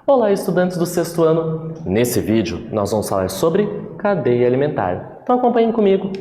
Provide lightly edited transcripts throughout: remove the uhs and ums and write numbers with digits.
Olá, estudantes do sexto ano! Nesse vídeo, nós vamos falar sobre cadeia alimentar. Então acompanhem comigo.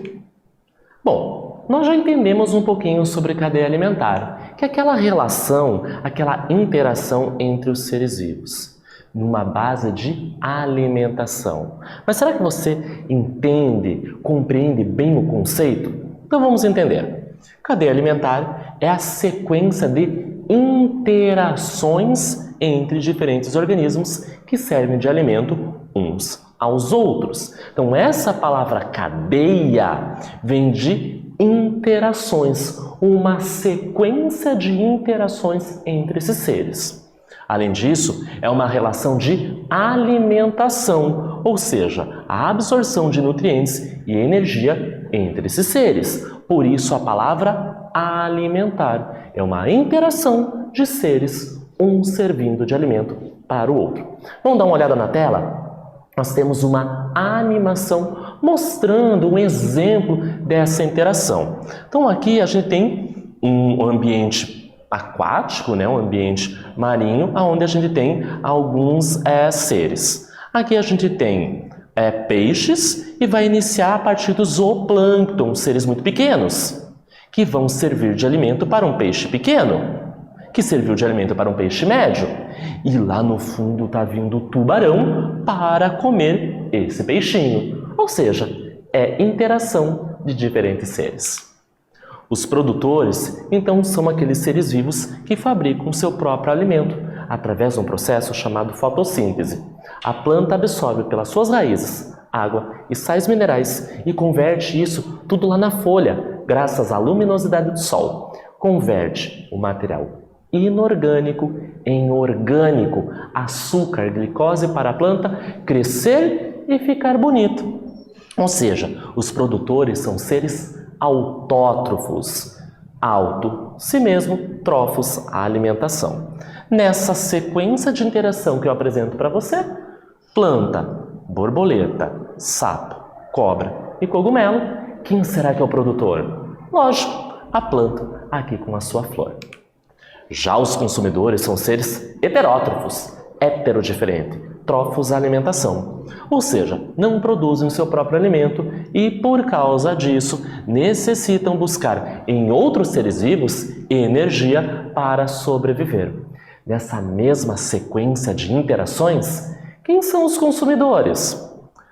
Bom, nós já entendemos um pouquinho sobre cadeia alimentar, que é aquela relação, aquela interação entre os seres vivos, numa base de alimentação. Mas será que você entende, compreende bem o conceito? Então vamos entender. Cadeia alimentar é a sequência de interações entre diferentes organismos que servem de alimento uns aos outros. Então essa palavra cadeia vem de interações, uma sequência de interações entre esses seres. Além disso, é uma relação de alimentação, ou seja, a absorção de nutrientes e energia entre esses seres. Por isso a palavra alimentar é uma interação de seres, um servindo de alimento para o outro. Vamos dar uma olhada na tela? Nós temos uma animação mostrando um exemplo dessa interação. Então aqui a gente tem um ambiente aquático, um ambiente marinho, onde a gente tem alguns seres. Aqui a gente tem peixes e vai iniciar a partir do zooplâncton, seres muito pequenos, que vão servir de alimento para um peixe pequeno, que serviu de alimento para um peixe médio. E lá no fundo está vindo o tubarão para comer esse peixinho. Ou seja, é interação de diferentes seres. Os produtores, então, são aqueles seres vivos que fabricam seu próprio alimento através de um processo chamado fotossíntese. A planta absorve pelas suas raízes água e sais minerais e converte isso tudo lá na folha, graças à luminosidade do sol. Converte o material inorgânico em orgânico, açúcar, glicose para a planta crescer e ficar bonito. Ou seja, os produtores são seres autótrofos. Auto, si mesmo, trofos, a alimentação. Nessa sequência de interação que eu apresento para você, planta, borboleta, sapo, cobra e cogumelo, quem será que é o produtor? Lógico, a planta aqui com a sua flor. Já os consumidores são seres heterótrofos, heterodiferente, trófos à alimentação. Ou seja, não produzem o seu próprio alimento e, por causa disso, necessitam buscar em outros seres vivos energia para sobreviver. Nessa mesma sequência de interações, quem são os consumidores?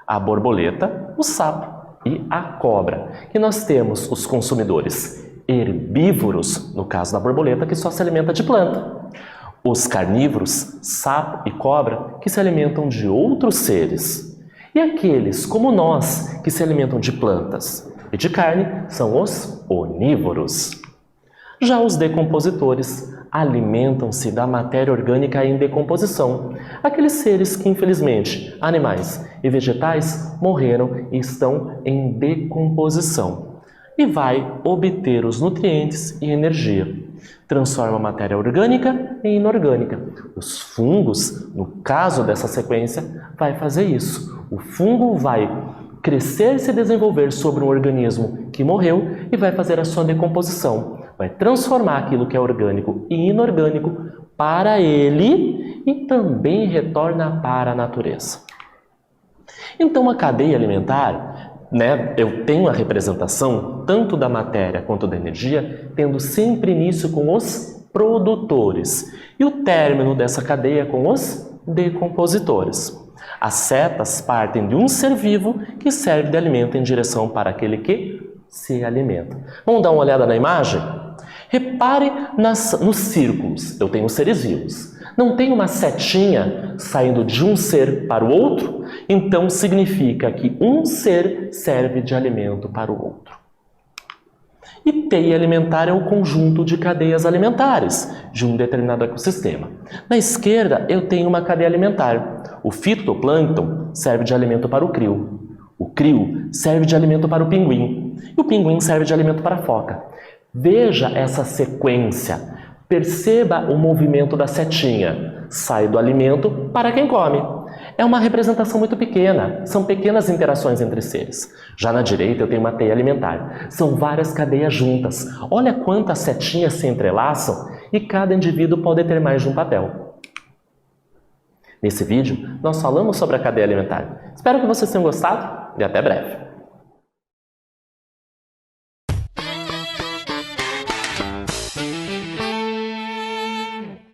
A borboleta, o sapo e a cobra. E nós temos os consumidores herbívoros, no caso da borboleta, que só se alimenta de planta. Os carnívoros, sapo e cobra, que se alimentam de outros seres. E aqueles, como nós, que se alimentam de plantas e de carne, são os onívoros. Já os decompositores alimentam-se da matéria orgânica em decomposição. Aqueles seres que, infelizmente, animais e vegetais morreram e estão em decomposição. E vai obter os nutrientes e energia. Transforma a matéria orgânica em inorgânica. Os fungos, no caso dessa sequência, vai fazer isso. O fungo vai crescer e se desenvolver sobre um organismo que morreu e vai fazer a sua decomposição. Vai transformar aquilo que é orgânico e inorgânico para ele e também retorna para a natureza. Então a cadeia alimentar, eu tenho a representação tanto da matéria quanto da energia, tendo sempre início com os produtores e o término dessa cadeia com os decompositores. As setas partem de um ser vivo que serve de alimento em direção para aquele que se alimenta. Vamos dar uma olhada na imagem? Repare nos círculos. Eu tenho seres vivos. Não tem uma setinha saindo de um ser para o outro? Então significa que um ser serve de alimento para o outro. E teia alimentar é o conjunto de cadeias alimentares de um determinado ecossistema. Na esquerda eu tenho uma cadeia alimentar. O fitoplâncton serve de alimento para o crio. O crio serve de alimento para o pinguim. E o pinguim serve de alimento para a foca. Veja essa sequência. Perceba o movimento da setinha. Sai do alimento para quem come. É uma representação muito pequena. São pequenas interações entre seres. Já na direita eu tenho uma teia alimentar. São várias cadeias juntas. Olha quantas setinhas se entrelaçam e cada indivíduo pode ter mais de um papel. Nesse vídeo, nós falamos sobre a cadeia alimentar. Espero que vocês tenham gostado e até breve!